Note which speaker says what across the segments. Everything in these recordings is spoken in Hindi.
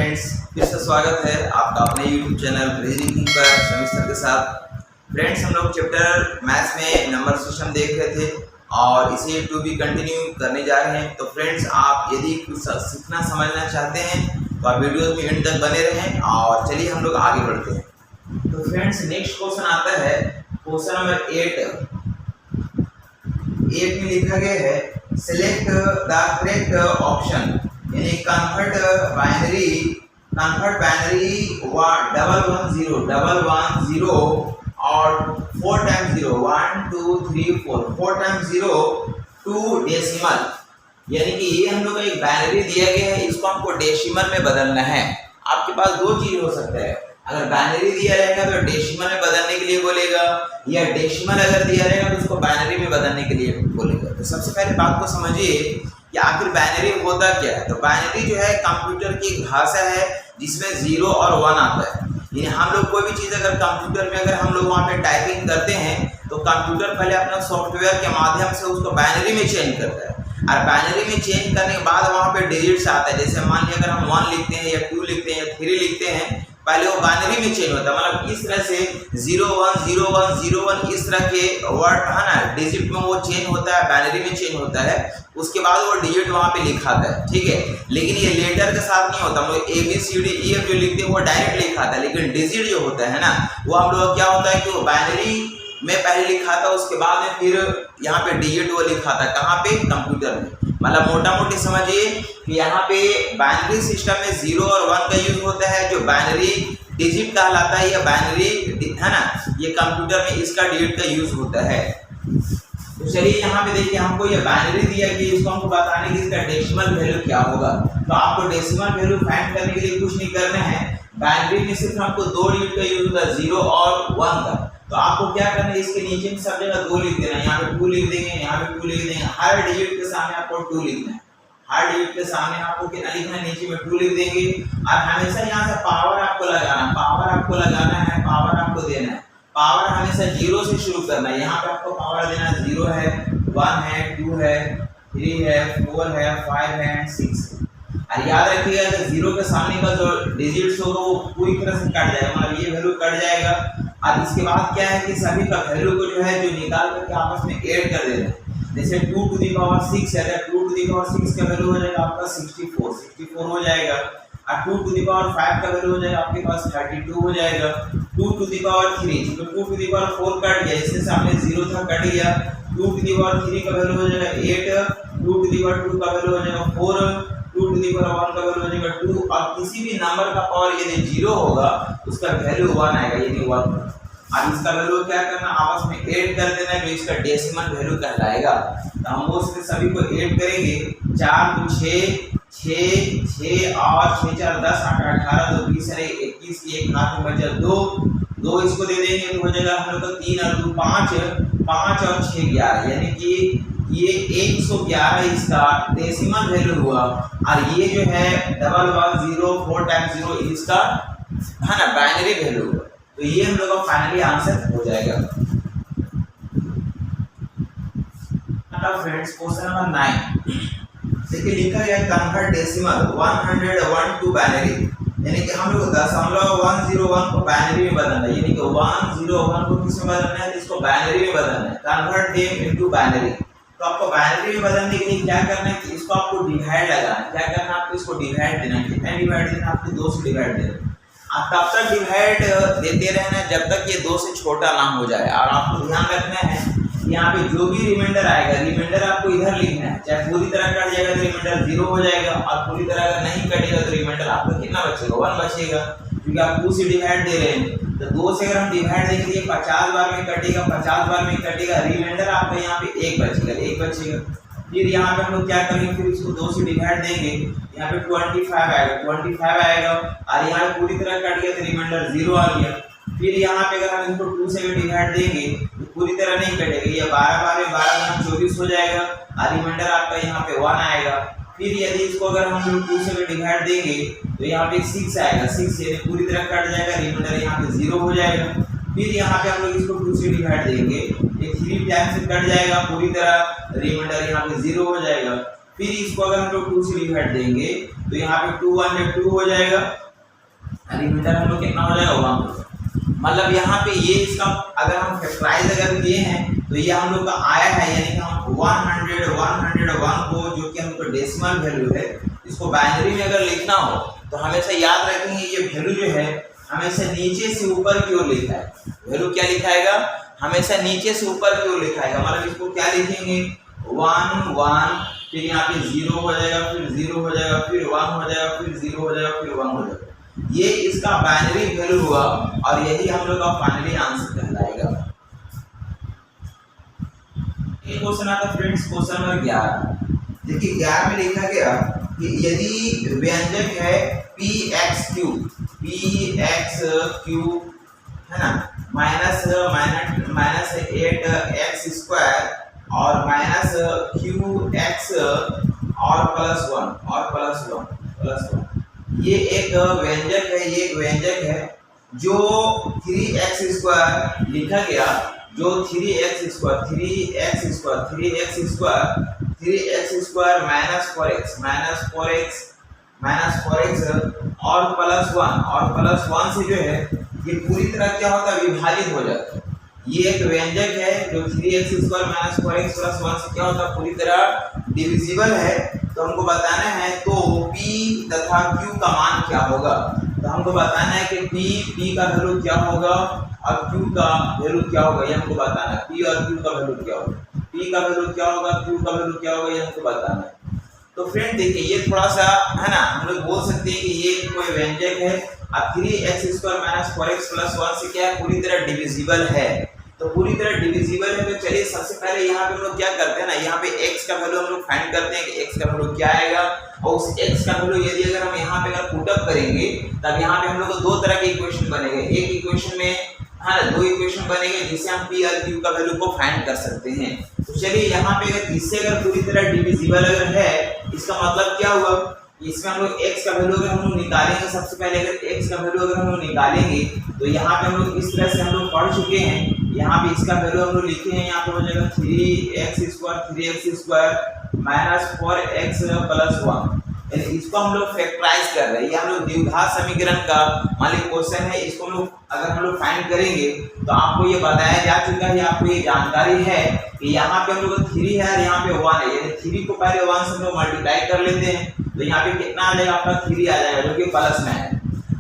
Speaker 1: फ्रेंड्स, फिर से स्वागत है आपका अपने यूट्यूब चैनल रीजनिंग पर सेमेस्टर के साथ। फ्रेंड्स, हम लोग चैप्टर मैथ्स में नंबर सिस्टम देख रहे थे और इसे टू भी कंटिन्यू करने जा रहे हैं। तो फ्रेंड्स, आप यदि कुछ सीखना समझना चाहते हैं तो आप वीडियो में एंड तक बने रहें और चलिए हम लोग आगे बढ़ते हैं। तो फ्रेंड्स, नेक्स्ट क्वेश्चन आता है क्वेश्चन नंबर 8 में लिखा गया है सिलेक्ट द करेक्ट ऑप्शन, यानी कन्वर्ट बाइनरी 110 और 4 टाइम्स 0 1 2 3 4 टाइम्स 0 टू डेसिमल, यानी कि ये हम लोग का एक बाइनरी दिया गया है, इसको हमको डेसिमल में बदलना है। आपके पास दो चीज हो सकता है, अगर बाइनरी दिया रहेगा तो डेसिमल में बदलने के लिए बोलेगा, या डेसिमल अगर दिया रहेगा तो उसको बाइनरी में बदलने के लिए बोलेगा। तो सबसे पहले बात को समझिए कि आखिर बाइनरी होता क्या है। तो बाइनरी जो है कंप्यूटर की भाषा है जिसमें 0 और 1 आता है। यानी हम लोग कोई भी चीज़ अगर कंप्यूटर में अगर हम लोग वहाँ पे टाइपिंग करते हैं तो कंप्यूटर पहले अपना सॉफ्टवेयर के माध्यम से उसको बाइनरी में चेंज करता है, और बाइनरी में चेंज करने के बाद वहाँ पे डिजिट्स आता है। जैसे मान लिया अगर हम 1 लिखते हैं या 2 लिखते हैं या 3 लिखते हैं, पहले वो बाइनरी में चेंज होता है, मतलब इस तरह से 0 1 0 1 0 1 इस तरह के वर्ड है ना, डिजिट में वो चेंज होता है, बाइनरी में चेंज होता है। उसके बाद वो डिजिट वहाँ पे लिखाता है, ठीक है। लेकिन ये लेटर के साथ नहीं होता, हम लोग ABCDEF जो लिखते हैं वो डायरेक्ट लिखाता है, लेकिन डिजिट जो होता है ना वो हम लोग क्या होता है कि वो बाइनरी में पहले लिखा था, उसके बाद में फिर यहाँ पे डिजिट वो लिखा था, कहाँ पे, कंप्यूटर में। मतलब मोटा मोटी समझिए कि यहाँ पे बाइनरी सिस्टम में 0 और 1 का यूज होता है, जो बाइनरी डिजिट कहलाता है, या बाइनरी है ना, ये कंप्यूटर में इसका डिजिट का यूज होता है। तो चलिए यहाँ पे देखिए, हमको ये बाइनरी दिया कि इसको हमको बताने की इसका डेसिमल वैल्यू क्या होगा। तो आपको डेसिमल वैल्यू फाइंड करने के लिए कुछ नहीं करना है, बाइनरी में सिर्फ हमको 2 डिजिट का यूज होता है, 0 और 1 का। तो आपको क्या करना है, इसके नीचे में सब जगह 2 लिख देना, यहाँ पे 2 लिख देंगे, यहाँ पे 2 लिख देंगे, हर डिजिट के सामने आपको 2 लिखना है, हर डिजिट के सामने आपको कितना लिखना है, नीचे में 2 लिख देंगे। और हमेशा यहाँ से पावर आपको लगाना, पावर आपको लगाना है, पावर आपको देना है। पावर हमेशा 0 से शुरू करना है, यहाँ पे आपको पावर देना है, 0 है, 1 है, 2 है, 3 है, 4 है, 5 है, 6 है। और याद रखिएगा कि 0 के सामने का जो डिजिट्स होगा वो पूरी तरह से कट जाएगा, मतलब ये वैल्यू कट जाएगा। और इसके बाद क्या है कि सभी का वैल्यू को जो है जो निकाल करके आपस में ऐड कर देना है। जैसे 2 टू द पावर 6 है, 2 टू द पावर 6 का वैल्यू हो जाएगा आपका 64 हो जाएगा। और 2 टू द पावर 5 का वैल्यू हो जाएगा आपके पास 32 हो जाएगा। 2 टू द पावर 3, तो 2 टू द पावर 4 कट गया, इससे सामने 0 था, कट गया। 2 टू द पावर 3 का वैल्यू हो जाएगा 8, 2 टू द पावर 2 का वैल्यू हो जाएगा 4, 2 टू द पावर 1 का वैल्यू हो जाएगा 2। और किसी भी नंबर का पावर यदि 0 होगा उसका वैल्यू 1 आएगा, यानी 1। और इसका वैल्यू क्या करना, आपस में ऐड कर देना, जो इसका डेसिमल वैल्यू कहलाएगा। तो हम वो सभी को ऐड करेंगे, 4 2 6 6 6 और 6 4 10 8 18 2 20 है 21, एक हाथ में बचा 2 इसको दे देंगे तो हो जाएगा हम लोग का 3 और 2 5 और 6 11, यानी कि ये 111 इसका डेसिमल वैल्यू हुआ। और ये जो है 110 4 टाइम्स 0 इसका है ना बाइनरी वैल्यू हुआ। तो ये हम लोग का फाइनली आंसर हो जाएगा। फ्रेंड्स, क्वेश्चन नंबर 9 देखिए, लिखा गया कन्वर्ट डेसिमल 101 टू बाइनरी, यानी कि हम लोग 0.101 को बाइनरी में बदलना है, यानी कि 101 को किस में बदलना है, इसको बाइनरी में बदलना है, कन्वर्ट देम इनटू बाइनरी। तो आपको बाइनरी में बदलने के लिए क्या करना है कि इसको आपको डिवाइड लगाना है। क्या करना है, आपको इसको डिवाइड देना है। कितना डिवाइड देना है, आपको 2 से डिवाइड देना है। आप तब तक डिवाइड देते रहना जब तक ये 2 से छोटा ना हो जाए। और आपको ध्यान रखना है यहाँ पे जो भी रिमाइंडर आएगा, रिमाइंडर आपको इधर लिखना है, चाहे पूरी तरह कट जाएगा तो रिमाइंडर 0 हो जाएगा, और पूरी तरह अगर नहीं कटेगा तो रिमाइंडर आपका कितना बचेगा, 1 बचेगा, क्योंकि आप 2 से डिवाइड दे रहे हैं। तो 2 से अगर हम डिवाइड देंगे तो ये 50 बार में कटेगा, 50 बार में कटेगा, रिमाइंडर आपका यहाँ पे 1 बचेगा। फिर यहाँ पे हम लोग क्या करेंगे, फिर इसको 2 से डिवाइड देंगे, यहाँ पे 25 आएगा, और यहाँ पे पूरी तरह कट गया तो रिमाइंडर 0 आ गया। फिर यहाँ पे अगर हम इसको 2 से डिवाइड देंगे तो पूरी तरह नहीं कटेगा, ये 12 बार में 12 24 हो जाएगा, और रिमाइंडर आपका यहाँ पे 1 आएगा। फिर यदि इसको अगर हम लोग 2 से डिवाइड देंगे तो यहाँ पे 6 आएगा, 6 यानी पूरी तरह कट जाएगा, रिमाइंडर यहाँ पे 0 हो जाएगा। फिर यहाँ पे हम लोग इसको 2 से डिवाइड देंगे, ये 3 टाइम से कट जाएगा पूरी तरह, रिमाइंडर यहाँ पे 0 हो जाएगा। फिर इसको अगर हम लोग 2 से डिवाइड देंगे तो यहाँ पे 2 1 में 2 हो जाएगा, रिमाइंडर हम लोग कितना हो जाएगा 1। मतलब यहाँ पे ये इसका अगर हम फैक्टराइज अगर दिए हैं तो ये हम लोग का आया है, यानी कि हम 101 को जो कि हमको डेसिमल वैल्यू है इसको बाइनरी में अगर लिखना हो तो हमेशा याद रखेंगे ये वैल्यू जो है हमेशा नीचे से ऊपर की ओर लिखा है। वैल्यू क्या लिखाएगा, हमेशा नीचे से ऊपर की ओर लिखाएगा। मतलब इसको क्या लिखेंगे 1 1, फिर यहाँ पे 0 हो जाएगा, फिर 0 हो जाएगा, फिर 1 हो जाएगा, फिर 0 हो जाएगा, फिर 1 हो जाएगा। ये इसका बाइनरी वैल्यू हुआ और यही हम लोग का फाइनली आंसर कहलाएगा। एक क्वेश्चन आता फ्रेंड्स, क्वेश्चन नंबर 11। देखिए 11 में लिखा गया कि यदि व्यंजक है px क्यूब है ना माइनस 8x स्क्वायर और माइनस qx और प्लस 1 ये एक व्यंजक है, ये एक व्यंजक है जो 3x स्क्वायर लिखा गया, जो 3x स्क्वायर माइनस 4x और प्लस 1 से जो है ये पूरी तरह क्या होता है विभाजित हो जाता है। ये एक व्यंजक है जो 3x square minus 4x plus 1 से क्या होता है पूरी तरह डिविजिबल है। तो हमको बताना है तो p तथा q का मान क्या होगा। तो हमको बताना है कि p का वैल्यू क्या होगा और q का वैल्यू क्या होगा, ये हमको बताना है। p और q का वैल्यू क्या होगा, p का वैल्यू क्या होगा, q का वैल्यू क्या होगा, ये हमको बताना है। तो फ्रेंड देखिए ये थोड़ा सा है ना, हम लोग बोल सकते हैं कि ये कोई व्यंजक है और 3x square minus 4x plus 1 से क्या है पूरी तरह डिविजिबल है। तो पूरी तरह डिविजिबल है तो चलिए सबसे पहले यहाँ पे हम लोग क्या करते हैं ना, यहाँ पे x का वैल्यू हम लोग फाइंड करते हैं कि x का वैल्यू क्या आएगा। और उस x का वैल्यू यदि अगर हम यहाँ पे अगर पुट अप करेंगे तब यहाँ पे हम लोग को दो तरह के इक्वेशन बनेंगे। एक इक्वेशन में हाँ दो इक्वेशन बनेंगे जिससे हम p और q का वैल्यू को फाइंड कर सकते हैं। तो चलिए यहाँ पे अगर इससे अगर पूरी तरह डिविजिबल अगर है इसका मतलब क्या हुआ, इसमें हम लोग x का वैल्यू अगर हम लोग निकालेंगे, सबसे पहले अगर x का वैल्यू अगर हम लोग निकालेंगे तो यहाँ पे हम लोग इस तरह से हम लोग पढ़ चुके हैं। यहाँ पे इसका वैल्यू हम लोग लिखे हैं, यहाँ पे हो जाएगा 3x square minus 4x plus 1, यानी इसको हम लोग फैक्टराइज कर रहे हैं। ये हम लोग द्विघात समीकरण का मान लीजिए क्वेश्चन है, इसको हम लोग अगर हम लोग फाइंड करेंगे तो आपको ये बताया जा चुका है, आपको ये जानकारी है कि यहाँ पे हम लोग 3 है और यहाँ पे 1 है, यानी 3 को पहले 1 से हम लोग मल्टीप्लाई कर लेते हैं तो यहाँ पे कितना आ जाएगा आपका 3 आ जाएगा जो कि प्लस में है।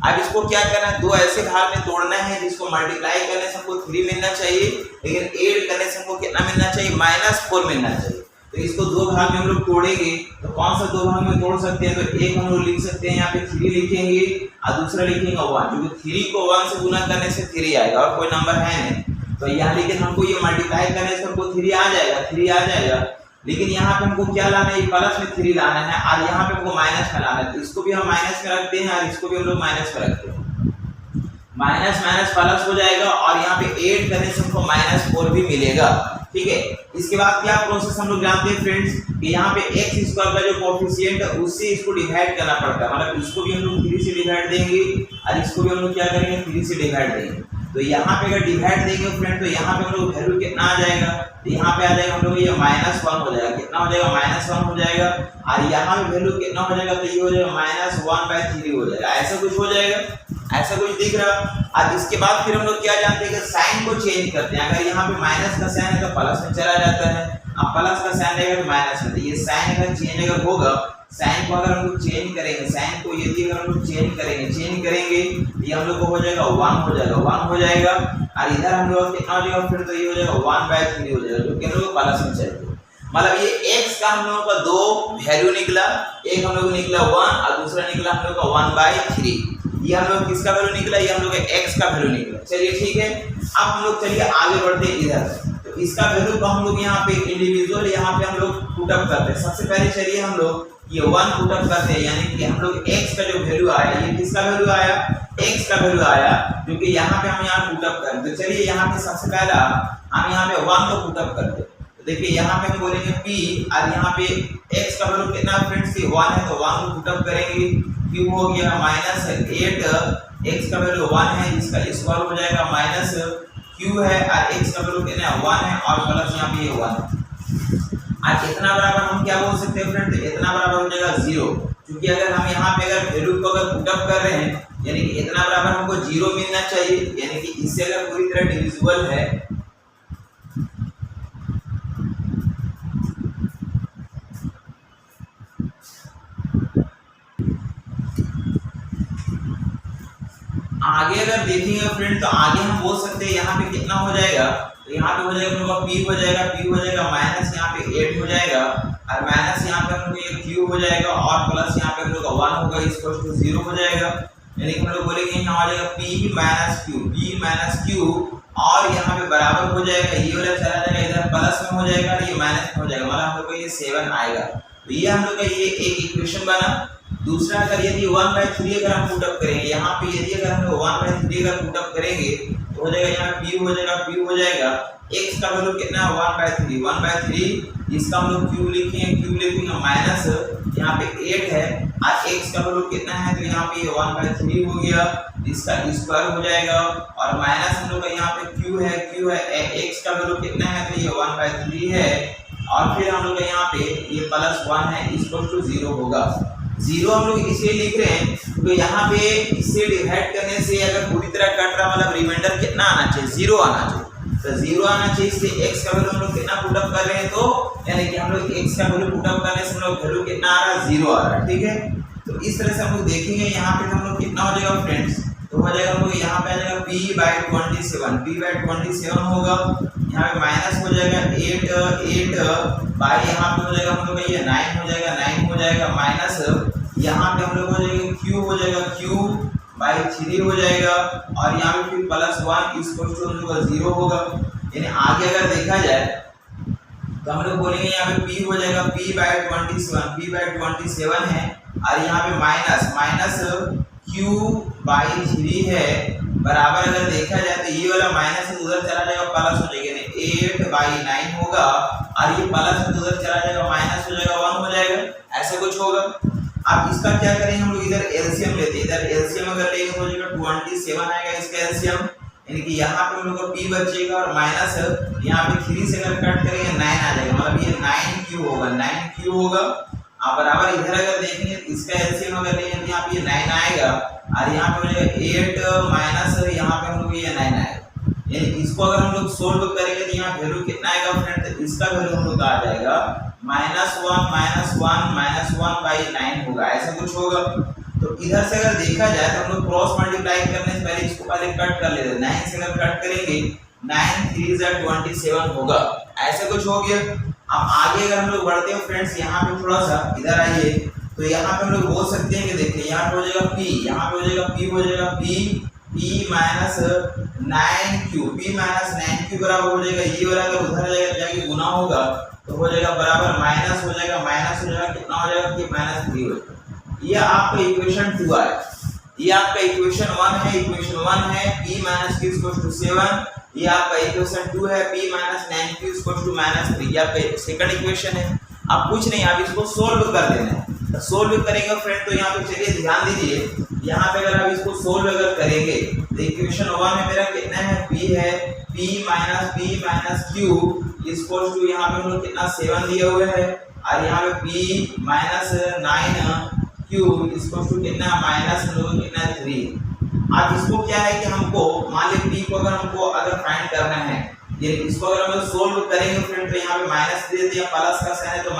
Speaker 1: अब इसको क्या करना है, दो ऐसे भाग में तोड़ना है जिसको मल्टीप्लाई करने से हमको 3 मिलना चाहिए, लेकिन ऐड करने से हमको कितना मिलना चाहिए -4 मिलना चाहिए। तो इसको दो भाग में हम लोग तोड़ेंगे तो कौन सा दो भाग में तोड़ सकते हैं, तो एक हम लोग लिख सकते हैं यहाँ पे 3 लिखेंगे और दूसरा लिखेंगे 1, क्योंकि 3 को 1 से गुना करने से 3 आएगा और कोई नंबर है नहीं। तो यहाँ लेकिन हमको ये मल्टीप्लाई करने से हमको 3 आ जाएगा, लेकिन यहाँ पे हमको क्या लाना है, ये प्लस में 3 लाना है और यहाँ पे हमको माइनस में लाना है। तो इसको भी हम माइनस में रखते हैं और इसको भी हम लोग माइनस में रखते हैं, माइनस प्लस हो जाएगा और यहाँ पे ऐड करने से हमको -4 भी मिलेगा। ठीक है, इसके बाद क्या प्रोसेस हम लोग जानते हैं फ्रेंड्स कि यहाँ पे x स्क्वायर का जो कोएफिशिएंट है उससे इसको डिवाइड करना पड़ता है। मतलब इसको भी हम लोग 3 से डिवाइड देंगे और इसको भी हम लोग क्या करेंगे 3 से डिवाइड देंगे। तो यहाँ पे अगर डिवाइड देंगे फ्रेंड तो यहाँ पे हम लोग वैल्यू कितना आ जाएगा, तो यहाँ पे आ जाएगा हम लोग ये -1 हो जाएगा, कितना हो जाएगा -1 हो जाएगा और यहाँ पे वैल्यू कितना हो जाएगा, तो ये हो जाएगा -1/3 हो जाएगा। ऐसा कुछ हो जाएगा, ऐसा कुछ दिख रहा। आज इसके बाद फिर हम लोग क्या जानते हैं कि साइन को चेंज करते हैं। अगर यहाँ पे माइनस का साइन है तो प्लस में चला जाता है, अब प्लस का साइन रहेगा तो माइनस में। तो ये साइन अगर चेंज अगर होगा, साइन को अगर हम लोग चेंज करेंगे, साइन को यदि अगर हम लोग चेंज करेंगे ये हम लोग को हो जाएगा 1 हो जाएगा और इधर हम लोग कितना हो जाएगा फिर, तो ये हो जाएगा 1/3 हो जाएगा जो कि हम लोग प्लस में चलेगा। मतलब ये x का हम लोगों का दो वैल्यू निकला, एक हम लोग निकला 1 और दूसरा निकला हम लोग का 1/3। ये हम लोग किसका वैल्यू निकला, ये हम लोग का x का वैल्यू निकला। चलिए ठीक है, अब हम लोग चलिए आगे बढ़ते हैं इधर। तो इसका वैल्यू को हम लोग यहाँ पे इंडिविजुअल यहाँ पे हम लोग पुट अप करते हैं। सबसे पहले चलिए हम लोग ये 1 पुट अप करते हैं, यानी कि हम लोग x का जो वैल्यू आया, ये किसका वैल्यू आया, x का वैल्यू आया जो कि यहाँ पे हम यहाँ पुट अप करें। तो चलिए यहाँ पे सबसे पहला हम यहाँ पे 1 को पुट अप करते हैं। तो देखिए यहाँ पे हम बोलेंगे p और यहाँ पे x का वैल्यू कितना फ्रेंड्स 1 है, तो 1 को पुट अप करेंगे, q हो गया -8, x का वैल्यू 1 है जिसका स्क्वायर हो जाएगा -q है और x का वैल्यू कितना 1 है और प्लस यहाँ पे 1 है। आज इतना बराबर हम क्या बोल सकते हैं फ्रेंड, इतना बराबर हो जाएगा 0, क्योंकि अगर हम यहाँ पे अगर वैल्यू को अगर पुट अप कर रहे हैं यानी कि इतना बराबर हमको 0 मिलना चाहिए, यानी कि इससे अगर पूरी तरह डिविजिबल है आगे अगर देखेंगे फ्रेंड तो आगे हम बोल सकते हैं यहाँ पे कितना हो जाएगा, तो यहाँ पे हो जाएगा हम लोग p हो जाएगा माइनस यहाँ पे 8 हो जाएगा और माइनस यहाँ पे हम लोग ये q हो जाएगा और प्लस यहाँ पे हम लोग 1 होगा इक्वल टू 0 हो जाएगा, यानी कि हम लोग बोलेंगे यहाँ हो जाएगा p माइनस q और यहाँ पे बराबर हो जाएगा, ये वाला चला जाएगा इधर प्लस में हो जाएगा और ये माइनस में हो जाएगा, मतलब हम लोग को ये 7 आएगा। तो ये हम लोग का ये एक इक्वेशन बना। दूसरा अगर यदि 1/3 अगर हम पुट अप करेंगे यहाँ पे, यदि अगर हम लोग 1/3 अगर पुट अप करेंगे तो हो जाएगा यहाँ p हो जाएगा x का वैल्यू कितना है 1/3, इसका हम लोग q लिखेंगे माइनस यहाँ पे 8 है और x का वैल्यू कितना है तो यहाँ पे 1/3 हो गया, इसका स्क्वायर हो जाएगा और माइनस हम लोग का यहाँ पे q है x का वैल्यू कितना है तो ये 1/3 है और फिर हम लोग का यहाँ पे ये +1 है इक्वल टू 0 होगा। 0 हम लोग इसलिए लिख रहे हैं तो यहाँ पे इससे डिवाइड करने से अगर पूरी तरह कट रहा मतलब रिमाइंडर कितना आना चाहिए, 0 आना चाहिए। तो 0 आना चाहिए, इसलिए x का वैल्यू हम लोग कितना पुट अप कर रहे हैं, तो यानी कि हम लोग x का वैल्यू पुट अप करने से हम लोग वैल्यू कितना आ रहा है 0 आ रहा है, ठीक है। तो इस तरह से हम लोग देखेंगे यहाँ पे हम लोग कितना हो जाएगा फ्रेंड्स, तो हो जाएगा हम लोग यहाँ पे आ जाएगा p/27 होगा, यहाँ पे माइनस हो जाएगा 8 बाई यहाँ पे हो जाएगा हम लोग ये 9 हो जाएगा माइनस यहाँ पे हम लोग हो जाएगा q/3 हो जाएगा और यहाँ पे फिर +1 इक्वल टू हम लोग 0 होगा। यानी आगे अगर देखा जाए तो हम लोग बोलेंगे यहाँ पे p हो जाएगा p/27 है और यहाँ पे माइनस q/3 है बराबर अगर देखा जाए तो ये वाला माइनस है उधर चला जाएगा प्लस हो जाएगा, यानी 8/9 होगा और ये प्लस है उधर चला जाएगा माइनस हो जाएगा 1 हो जाएगा, ऐसा कुछ होगा। अब इसका क्या करेंगे हम लोग इधर एलसीएम लेते हैं, इधर एलसीएम अगर लेंगे तो हो जाएगा 27 आएगा इसका एलसीएम, यानी कि यहाँ पे हम लोग को p बचेगा और माइनस यहाँ पे 3 से अगर कट करेंगे 9 आ जाएगा, मतलब ये 9q होगा आप बराबर इधर अगर देखेंगे इसका एलसीएम अगर लेंगे तो यहाँ पे ये 9 आएगा और यहाँ पे हो जाएगा 8 माइनस यहाँ पे हम लोग ये 9 आएगा, यानी इसको अगर हम लोग सोल्व करेंगे तो यहाँ वैल्यू कितना आएगा फ्रेंड, तो इसका वैल्यू हम लोग का आ जाएगा -1/9 होगा, ऐसा कुछ होगा। तो इधर से अगर देखा जाए तो हम लोग क्रॉस मल्टीप्लाई करने से पहले इसको पहले कट कर लेते हैं, 9 से अगर कट करेंगे 9×3 = 27 होगा, ऐसा कुछ हो गया। अब आगे अगर हम लोग बढ़ते हैं फ्रेंड्स यहाँ पे थोड़ा सा इधर आइए, तो यहाँ पे हम लोग बोल सकते हैं कि देखिए यहाँ पे हो जाएगा p, यहाँ पे हो जाएगा p-9q बराबर हो जाएगा, ये वाला अगर उधर जाके गुना होगा तो हो जाएगा बराबर माइनस हो जाएगा कितना हो जाएगा कि -3 हो जाएगा। ये आपका इक्वेशन 2 है, ये आपका इक्वेशन 1 है, p - q = 7, ये आपका इक्वेशन 2 है, p-9q = -3, ये आपका सेकंड इक्वेशन है। अब कुछ नहीं, आप इसको सोल्व कर देना है। तो सोल्व करेंगे फ्रेंड तो यहाँ पे चलिए ध्यान दीजिए, यहाँ पे अगर आप इसको सोल्व अगर करेंगे तो इक्वेशन 1 में मेरा कितना है p है, p - q = यहाँ पे हम लोग कितना 7 दिए हुए हैं और यहाँ पे p - 9q = कितना हम लोग कितना 3। अब इसको क्या है कि हमको मान लीजिए p को अगर फाइंड करना है, ये इसको अगर हम सोल्व करेंगे फ्रेंड तो यहाँ पे माइनस दे दिया, प्लस का साइन है तो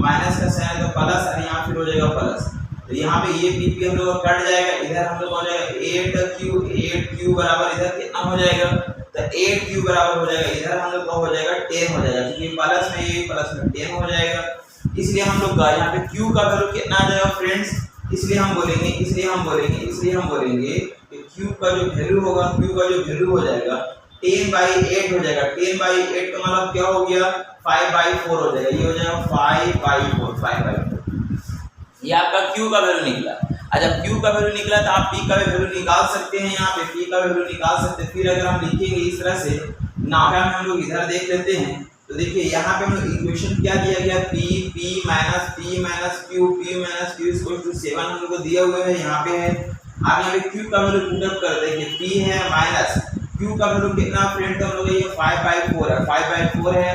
Speaker 1: माइनस का साइन है तो प्लस और यहाँ फिर हो जाएगा प्लस, तो यहाँ पे ये p हम लोग कट जाएगा, इधर हम लोग हो जाएगा 8q बराबर इधर कितना हो जाएगा, तो 8q बराबर हो जाएगा इधर हम लोग का हो जाएगा 10 हो जाएगा, क्योंकि प्लस में ये प्लस में 10 हो जाएगा, इसलिए हम लोग का यहाँ पे q का वैल्यू कितना आ जाएगा फ्रेंड्स, इसलिए हम बोलेंगे कि q का जो वैल्यू होगा, q का जो वैल्यू हो जाएगा 10/8 हो जाएगा, 10/8 का मतलब क्या हो गया 5/4 हो जाएगा, ये हो जाएगा 5/4, ये आपका q का वैल्यू निकला। जब q का वैल्यू निकला तो आप p का वैल्यू निकाल सकते हैं, यहाँ पे p का वैल्यू निकाल सकते हैं। फिर अगर हम लिखेंगे इस तरह से नाका में हम लोग इधर देख लेते हैं, तो देखिए यहाँ पे हम लोग इक्वेशन क्या दिया गया, p - q = 7 हम लोग को दिया हुआ है, यहाँ पे है। आप यहाँ पे q का वैल्यू पुट अप कर देंगे, p है माइनस q का वैल्यू कितना फ्रेंड, तो हम लोग ये 5/4 है,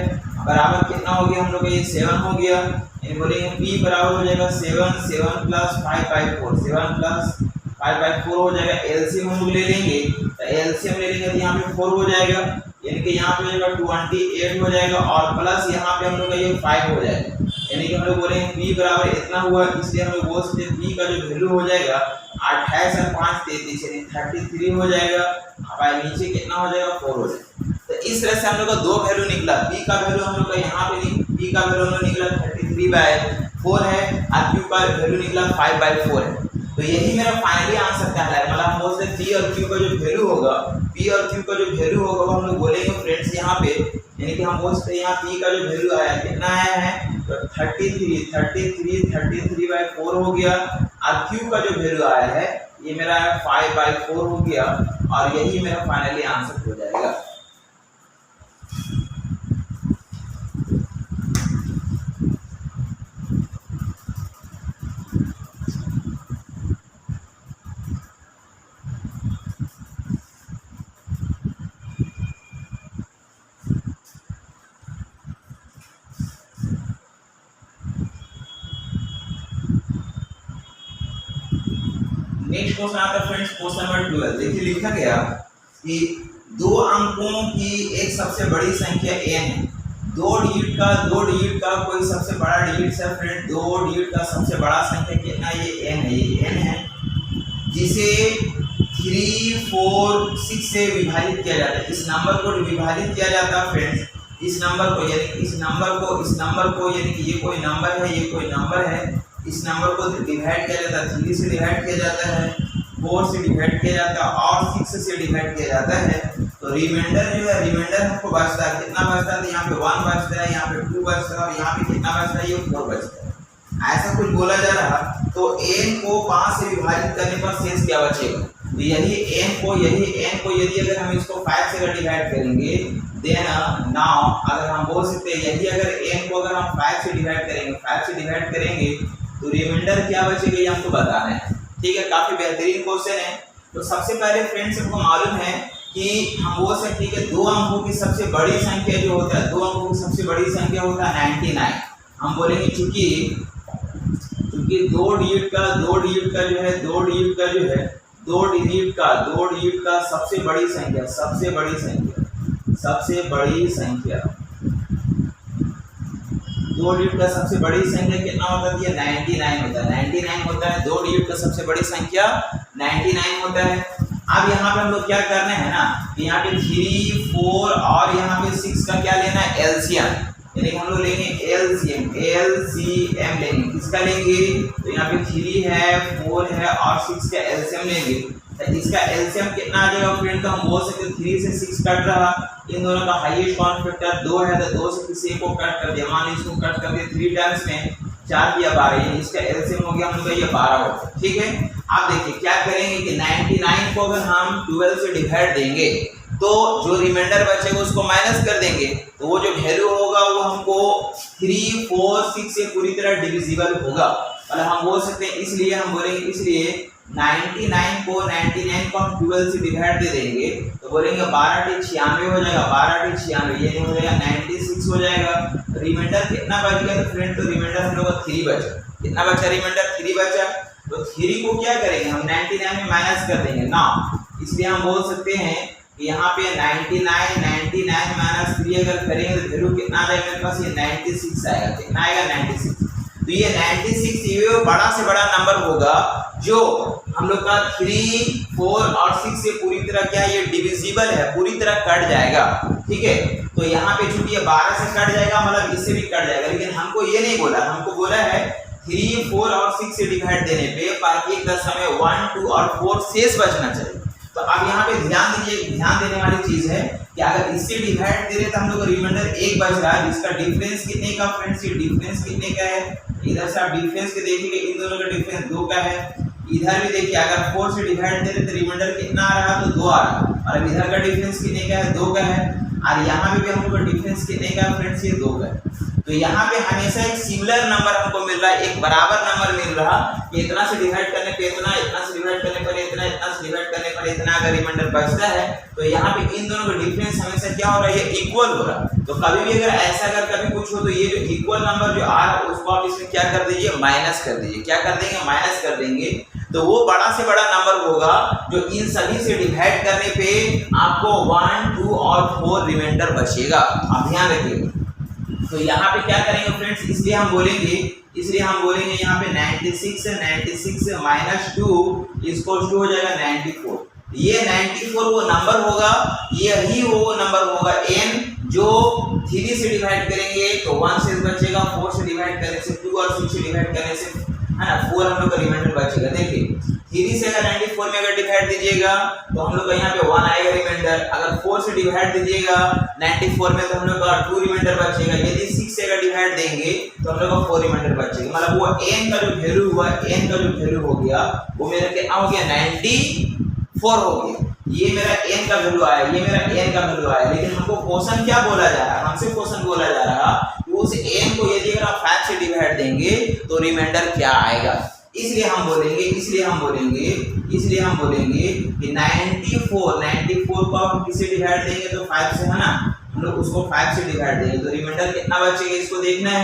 Speaker 1: बराबर कितना हो गया हम लोग का, ये 7 हो गया। यानी बोलेंगे p बराबर हो जाएगा 7, 7 प्लस 5/4, 7 प्लस 5/4 हो जाएगा। एलसीएम हम लोग ले लेंगे, तो एलसीएम ले लेंगे तो यहाँ पे 4 हो जाएगा, यानी कि यहाँ पे हो जाएगा 28 हो जाएगा, और प्लस यहाँ पे हम लोग का ये 5 हो जाएगा। यानी कि हम लोग बोलेंगे p बराबर इतना हुआ, इसलिए हम लोग बोल सकते हैं p का जो वैल्यू हो जाएगा 28 और 5 33, यानी 33 हो जाएगा। अब नीचे कितना हो जाएगा, 4 हो जाएगा। तो इस तरह से हम लोग का दो वैल्यू निकला। p का वैल्यू हम लोग का यहाँ पे p का वैल्यू हम लोग निकला 33/4 है, और q का वैल्यू निकला 5/4 है। तो यही मेरा फाइनली आंसर कहलाएगा। मतलब हम बोल सकते p और q का जो वैल्यू होगा, p और q का जो वैल्यू होगा वो हम लोग बोलेंगे फ्रेंड्स यहाँ पे, यानी कि हम बोल सकते हैं यहाँ p का जो वैल्यू आया कितना आया है, तो 33/4 हो गया, और q का जो वैल्यू आया है ये मेरा 5/4 हो गया, और यही मेरा फाइनली आंसर हो जाएगा। नेक्स्ट क्वेश्चन आता है फ्रेंड्स, क्वेश्चन नंबर 12। देखिए लिखा गया कि दो अंकों की एक सबसे बड़ी संख्या n है। दो डिजिट का कोई सबसे बड़ा डिजिट है फ्रेंड, दो डिजिट का सबसे बड़ा संख्या कितना, ये n है, ये n है, जिसे 3, 4, 6 से विभाजित किया जाता है। इस नंबर को विभाजित किया जाता है फ्रेंड्स, इस नंबर को, यानी इस नंबर को यानी कि ये कोई नंबर है, ये कोई नंबर है, इस नंबर को डिवाइड किया जाता है, 3 से डिवाइड किया जाता है, 4 से डिवाइड किया जाता है, और 6 से डिवाइड किया जाता है। तो रिमाइंडर जो है, रिमाइंडर हमको बचता है, कितना बचता है, तो यहाँ पे 1 बचता है, यहाँ पे 2 बचता है, और यहाँ पे कितना बचता है, ये 4 बचता है। ऐसा कुछ बोला जा रहा, तो n को 5 से विभाजित करने पर शेष क्या बचेगा, तो यही n को यदि अगर हम इसको 5 से डिवाइड करेंगे, देन नाउ अगर हम बोल सकते हैं यही अगर n को अगर हम 5 से डिवाइड करेंगे तो रिमाइंडर क्या बचेगा, ये हमको बताना है। ठीक है, काफी बेहतरीन क्वेश्चन है। तो सबसे पहले फ्रेंड्स हमको मालूम है कि हम बोल सकते हैं कि दो अंकों की सबसे बड़ी संख्या जो होता है, दो अंकों की सबसे बड़ी संख्या होता है 99। हम बोलेंगे चूंकि दो डिजिट का सबसे बड़ी संख्या कितना होता है, 99 होता है, 99 होता है। दो डिजिट का सबसे बड़ी संख्या 99 होता है। अब यहाँ पे हम लोग क्या करना है ना, यहाँ पे 3, 4 और यहाँ पे 6 का क्या लेना है, एलसीएम, यानी हम लोग लेंगे एलसीएम लेंगे। किसका लेंगे, तो यहाँ पे 3 है, 4 है और 6 का एलसीएम लेंगे। तो इसका एलसीएम कितना आ जाएगा फ्रेंड, तो हम बोल सकते हैं 3 से 6 कट रहा, इन दोनों का हाईएस्ट कॉमन फैक्टर 2 है, तो 2 से किसी को कट कर दिया, मान लीजिए इसको कट कर दिया 3 टाइम्स में 4 दिया 12, यानी इसका एलसीएम हो गया हम लोग का ये 12 होगा। ठीक है, आप देखिए क्या करेंगे कि 99 को अगर हम 12 से डिवाइड देंगे तो जो रिमाइंडर बचेगा उसको माइनस कर देंगे, तो वो जो वैल्यू होगा वो हमको 3, 4, 6 से पूरी तरह डिविजिबल होगा। मतलब हम बोल सकते हैं, इसलिए हम बोलेंगे, इसलिए 99 को हम 12 से डिवाइड दे देंगे तो बोलेंगे 12 × 96 हो जाएगा, 12 × 96 ये हो जाएगा 96 हो जाएगा। रिमाइंडर कितना बच गया तो फ्रेंड, तो रिमाइंडर हम लोग का 3 बचा। कितना बचा रिमाइंडर, 3 बचा। तो 3 को क्या करेंगे हम 99 में माइनस कर देंगे ना, इसलिए हम बोल सकते हैं कि यहाँ पे 99 माइनस 3 अगर करेंगे तो वैल्यू कितना आएगा मेरे पास, ये 96 आएगा। कितना आएगा, 96। तो ये 96 ये बड़ा से बड़ा नंबर होगा जो हम लोग का 3, 4 और 6 से पूरी तरह क्या ये डिविजिबल है, पूरी तरह कट जाएगा। ठीक है, तो यहाँ पे चूंकि ये 12 से कट जाएगा, मतलब इससे भी कट जाएगा, लेकिन हमको ये नहीं बोला, हमको बोला है 3, 4 और 6 से डिवाइड देने पे बाकी का समय 1, 2 और 4 शेष बचना चाहिए। तो अब यहाँ पे ध्यान दीजिए, ध्यान देने वाली चीज है कि अगर इससे डिवाइड दे रहे तो हम लोग रिमाइंडर 1 बच रहा है, जिसका डिफरेंस कितने का फ्रेंड्स, ये डिफरेंस कितने का है, इधर से आप डिफरेंस के देखिए, इन दोनों का डिफरेंस 2 का है। इधर भी देखिए अगर 4 से डिवाइड दे रहे तो रिमाइंडर कितना आ रहा है, तो 2 आ रहा है, और इधर का डिफरेंस कितने का है, 2 का है, और यहाँ पे भी हम लोग का डिफरेंस कितने का है फ्रेंड्स, ये 2 का है। तो यहाँ पे हमेशा एक सिमिलर नंबर हमको मिल रहा है, एक बराबर नंबर मिल रहा कि इतना से डिवाइड करने पे इतना, इतना से डिवाइड करने पर इतना, इतना से डिवाइड करने पर इतना अगर रिमाइंडर बचता है तो यहाँ पे इन दोनों का डिफरेंस हमेशा क्या हो रहा है, ये इक्वल हो रहा है। तो कभी भी अगर ऐसा अगर कभी कुछ हो तो ये जो इक्वल नंबर जो आ रहा है उसको आप इसमें क्या कर दीजिए, माइनस कर दीजिए। क्या कर देंगे, माइनस कर देंगे। तो वो बड़ा से बड़ा नंबर होगा जो इन सभी से डिवाइड करने पे आपको 1, 2 और 4 रिमाइंडर बचेगा। आप ध्यान रखिएगा। तो यहाँ पे क्या करेंगे फ्रेंड्स, इसलिए हम बोलेंगे यहाँ पे 96 माइनस 2 इसको हो जाएगा 94। ये 94 वो नंबर होगा, यही वो नंबर होगा n जो 3 से डिवाइड करेंगे तो 1 से बचेगा, 4 से डिवाइड करने से 2 और 6 से डिवाइड करने से है ना 4 हम लोग का रिमाइंडर बचेगा। देखिए 3 से अगर 94 में अगर डिवाइड दीजिएगा तो हम लोग का यहाँ पे 1 आएगा रिमाइंडर। अगर 4 से डिवाइड दीजिएगा 94 में तो हम लोग का 2 रिमाइंडर बचेगा। यदि 6 से अगर डिवाइड देंगे तो हम लोग का 4 रिमाइंडर बचेगा। मतलब वो n का जो वैल्यू हुआ, n का जो वैल्यू हो गया वो मेरा कितना हो गया, 94 हो गया। ये मेरा n का वैल्यू आया, ये मेरा n का वैल्यू आया। लेकिन हमको क्वेश्चन क्या बोला जा रहा है, हमसे क्वेश्चन बोला जा रहा कि उस n को यदि अगर आप 5 से डिवाइड देंगे तो रिमाइंडर क्या आएगा। इसलिए हम बोलेंगे कि 94 को हम किससे डिवाइड देंगे तो 5 से, है ना। हम लोग उसको 5 से डिवाइड देंगे तो रिमाइंडर कितना बचेगा इसको देखना है।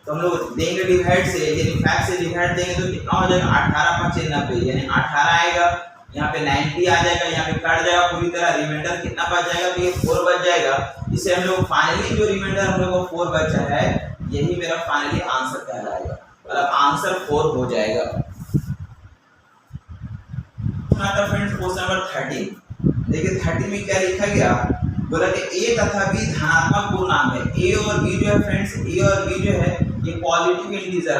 Speaker 1: तो हम लोग देंगे डिवाइड से, यदि 5 से डिवाइड देंगे तो कितना हो जाएगा, 18 5 90 यानी 18 आएगा। यहाँ पे 90 आ जाएगा, यहाँ पे कट जाएगा पूरी तरह, रिमाइंडर कितना बच जाएगा, तो ये 4 बच जाएगा। इससे हम लोग फाइनली जो रिमाइंडर हम लोग को 4 बचा है यही मेरा फाइनली आंसर कहलाएगा, मतलब आंसर 4 हो जाएगा। फ्रेंड्स क्वेश्चन नंबर 13 देखिए 13 में क्या लिखा गया, बोला कि a तथा b धनात्मक पूर्णांक है। a और b जो है फ्रेंड्स, a और b जो है ये पॉजिटिव इंटीजर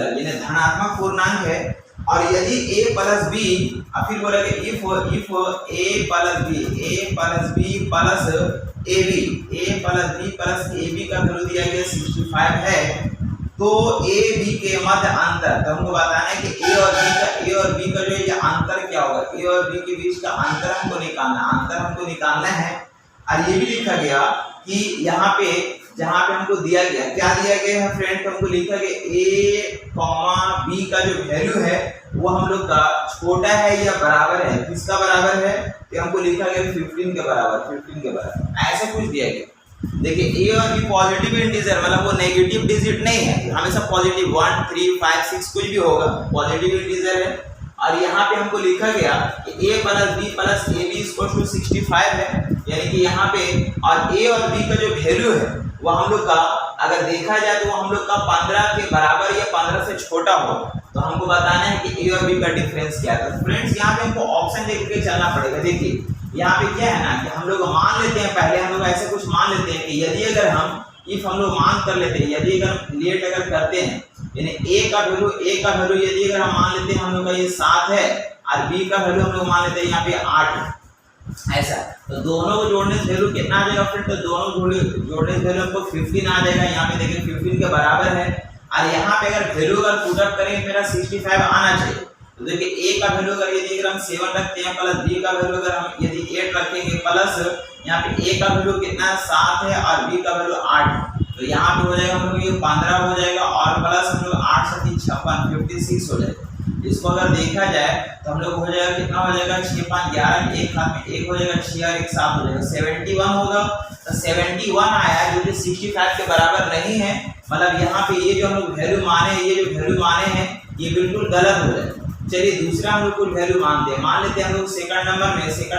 Speaker 1: यानी धनात्मक पूर्णांक है। और यदि a प्लस b, और फिर बोला कि if a plus b plus ab का वैल्यू दिया गया 65 है तो a b के मध्य अंतर, तो हमको बताना है कि a और b का जो ये अंतर क्या होगा, a और b के बीच का अंतर हमको निकालना है। और ये भी लिखा गया कि यहाँ पे जहाँ पे हमको दिया गया, क्या दिया गया है फ्रेंड, हमको लिखा गया a, b का जो वैल्यू है वो हम लोग का छोटा है या बराबर है, किसका बराबर है, तो हमको लिखा गया 15 के बराबर, ऐसा कुछ दिया गया। देखिए a और b पॉजिटिव इंटीजर, मतलब वो नेगेटिव डिजिट नहीं है, हमेशा पॉजिटिव 1 3 5 6 कुछ भी होगा, पॉजिटिव इंटीजर है। और यहाँ पे हमको लिखा गया कि a plus b plus ab equal to 65 है, यानी कि यहाँ पे और a और b का जो वैल्यू है वो हम लोग का अगर देखा जाए तो वो हम लोग का 15 के बराबर या 15 से छोटा हो। तो हमको बताना है कि a और b का डिफरेंस क्या है। तो फ्रेंड्स यहाँ पे हमको ऑप्शन देख के चलना पड़ेगा। देखिए यहाँ पे क्या है ना कि हम लोग मान लेते हैं, पहले हम लोग ऐसे कुछ मान लेते हैं कि यदि अगर हम लोग मान कर लेते हैं, यदि अगर लेट अगर करते हैं यानी a का वैल्यू यदि अगर हम मान लेते हैं हम लोग का ये 7 है और b का वैल्यू हम लोग मान लेते हैं यहाँ पे 8 है, ऐसा। तो दोनों को जोड़ने से वैल्यू कितना आ जाएगा फ्रेंड, तो दोनों जोड़ने से वैल्यू हमको 15 आ जाएगा। यहाँ पे देखिए 15 के बराबर है। और यहाँ पे अगर वैल्यू अगर पुट अप करेंगे मेरा 65 आना चाहिए। तो देखिए a का वैल्यू अगर यदि अगर हम 7 रखते हैं प्लस b का वैल्यू अगर हम यदि 8 रखेंगे प्लस यहाँ पे a का वैल्यू कितना 7 है और b का वैल्यू 8 है, तो यहाँ पे हो जाएगा हम लोग ये 15 हो जाएगा और प्लस हम लोग 8 7 56 56 हो जाएगा। इसको अगर देखा जाए तो हम लोग हो जाएगा कितना हो जाएगा 6 5 11 एक हाथ में 1 हो जाएगा 6 और 1 7 हो जाएगा 71 होगा। तो 71 आया जो कि 65 के बराबर नहीं है, मतलब यहाँ पे ये जो हम लोग वैल्यू माने हैं ये बिल्कुल गलत हो जाएगा। चलिए दूसरा हम लोग कुछ वैल्यू मानते हैं, मान लेते हैं हम लोग सेकंड में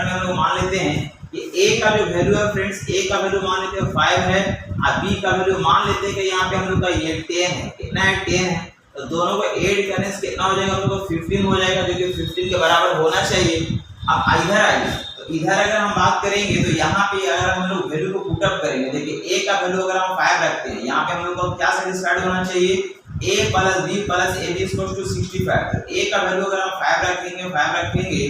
Speaker 1: हम लोग मान लेते हैं कि a का जो वैल्यू है फ्रेंड्स, a का वैल्यू मान लेते हैं 5 है और b का वैल्यू मान लेते हैं कि यहाँ पे हम लोग का ये 10 है, कितना है 10 है। तो दोनों को ऐड करने से कितना हो जाएगा हम लोग को 15 हो जाएगा, जो कि 15 के बराबर होना चाहिए। अब इधर आइए, तो इधर अगर हम बात करेंगे तो यहाँ पे अगर हम लोग वैल्यू को पुट अप करेंगे, देखिए a का वैल्यू अगर हम 5 रखते हैं, यहाँ पे हम लोग को क्या सेटिस्फाइड होना चाहिए, a plus b plus ab equal to 65। तो a का वैल्यू अगर हम 5 रखेंगे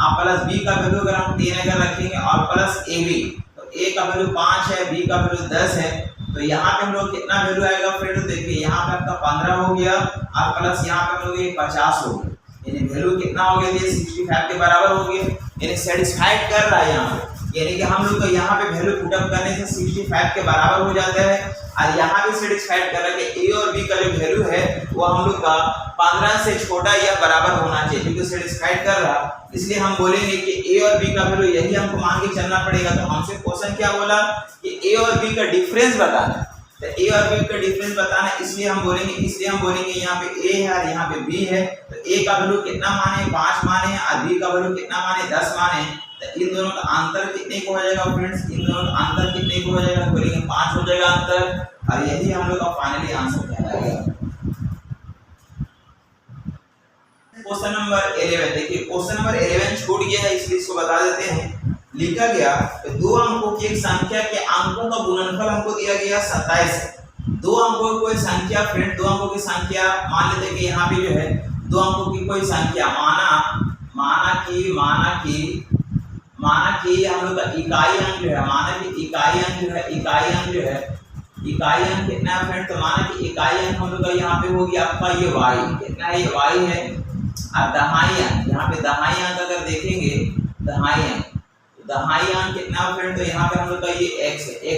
Speaker 1: और प्लस b का वैल्यू अगर हम 10 अगर रखेंगे और प्लस ab, तो a का वैल्यू 5 है, b का वैल्यू 10 है। तो यहाँ पे हम लोग कितना वैल्यू आएगा फ्रेंड, देखिए यहाँ पे आपका 15 हो गया और प्लस यहाँ पे हम लोग ये 50 हो गया, यानी वैल्यू कितना हो गया, ये 65 के बराबर हो गया। यानी सेटिस्फाइड कर रहा है यहाँ पे, यानी कि हम लोग को यहाँ पे वैल्यू पुटअप करने से 65 के बराबर हो जाता है, और यहाँ पे सेटिस्फाइड कर रहा है कि ए और बी का जो वैल्यू है वो हम लोग का 15 से छोटा या बराबर होना चाहिए, क्योंकि सेटिस्फाइड कर रहा, इसलिए हम बोलेंगे कि ए और बी का वैल्यू यही हमको मान के चलना पड़ेगा। तो हमसे क्वेश्चन क्या बोला कि ए और बी का डिफरेंस बताना, तो ए और बी का डिफरेंस बताना, इसलिए हम बोलेंगे यहाँ पे ए है और यहाँ पे बी है, तो ए का वैल्यू कितना माने 5 माने और बी का वैल्यू कितना माने 10 माने, तो इन दोनों का अंतर कितने को हो जाएगा फ्रेंड्स, इन दोनों का अंतर कितने को हो जाएगा, बोलेंगे 5 हो जाएगा अंतर, और यही हम लोग का फाइनली आंसर कहलाएगा। क्वेश्चन नंबर 11 देखिए, क्वेश्चन नंबर 11 छूट गया है इसलिए इसको बता देते हैं। लिखा गया दो अंकों की एक संख्या के अंकों का गुणनफल हमको दिया गया 27 है। दो अंकों की कोई संख्या फ्रेंड, दो अंकों की संख्या मान लेते कि यहाँ पे जो है दो अंकों की कोई संख्या माना कि हम लोग का इकाई अंक जो है, माना कि इकाई अंक कितना है फ्रेंड, तो माना कि इकाई अंक हम लोग का यहाँ पे हो गया आपका ये y, कितना है ये y है, और दहाई अंक, यहाँ पे दहाई अंक अगर देखेंगे दहाई अंक कितना फ्रेंड, तो यहाँ पे हम लोग का ये x है।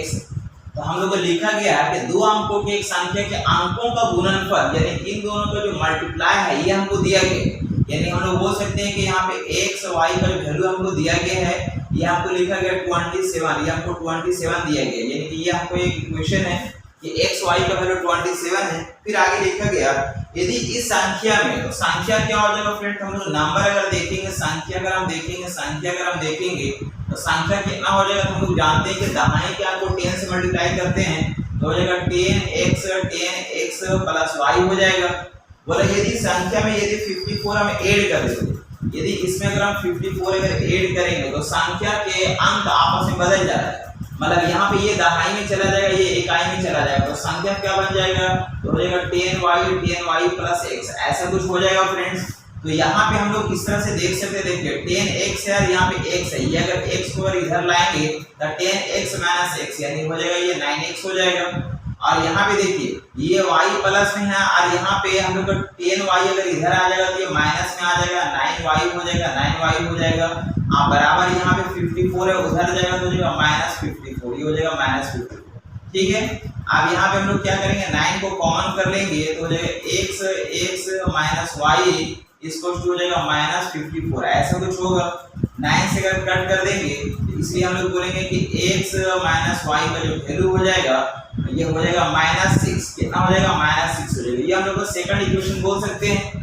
Speaker 1: तो हम लोग को लिखा गया है कि दो अंकों की एक संख्या के अंकों का गुणनफल, यानी इन दोनों का जो मल्टीप्लाई है ये हमको दिया गया, यानी हम लोग बोल सकते हैं कि यहाँ पे x y का जो वैल्यू हमको दिया गया है ये हमको लिखा गया 27, ये हमको 27 दिया गया, यानी कि ये हमको एक इक्वेशन है कि x y का वैल्यू 27 है। फिर आगे लिखा गया यदि इस संख्या में, तो संख्या क्या हो जाएगा फ्रेंड, हम लोग नंबर अगर देखेंगे, संख्या अगर हम देखेंगे तो संख्या कितना हो जाएगा, तो हम लोग जानते हैं कि दहाई के अंक को 10 से मल्टीप्लाई करते हैं तो हो जाएगा 10x प्लस y हो जाएगा। बोला यदि संख्या में यदि 54 हम ऐड कर देते, यदि इसमें अगर हम 54 अगर ऐड करेंगे तो संख्या के अंक आपस में बदल जाता है, मतलब यहाँ पे ये दहाई में चला जाएगा, ये इकाई में चला जाएगा, तो संख्या क्या बन जाएगा, तो हो जाएगा 10y प्लस x, ऐसा कुछ हो जाएगा फ्रेंड्स। तो यहाँ पे हम लोग इस तरह से देख सकते हैं, देखिए 10x है और यहाँ पे x है, ये अगर x को इधर लाएंगे तो 10x माइनस x यानी हो जाएगा ये 9x हो जाएगा, और यहाँ पे देखिए ये y प्लस में है और यहाँ पे हम लोग 10y अगर इधर आ जाएगा तो ये माइनस में आ जाएगा, 9y हो जाएगा, 9y हो जाएगा, आप बराबर यहाँ पे 54 है उधर जाएगा तो हो जाएगा माइनस 54, ये हो जाएगा माइनस 54, ठीक है। अब यहाँ पे हम लोग क्या करेंगे, 9 को कॉमन कर लेंगे तो हो जाएगा x माइनस y इसको हो जाएगा माइनस 54, ऐसा कुछ होगा। 9 से अगर कट कर देंगे तो इसलिए हम लोग बोलेंगे कि x माइनस y का जो वैल्यू हो जाएगा ये हो जाएगा -6, कितना हो जाएगा -6 हो जाएगा, ये हम लोग को सेकंड इक्वेशन बोल सकते हैं।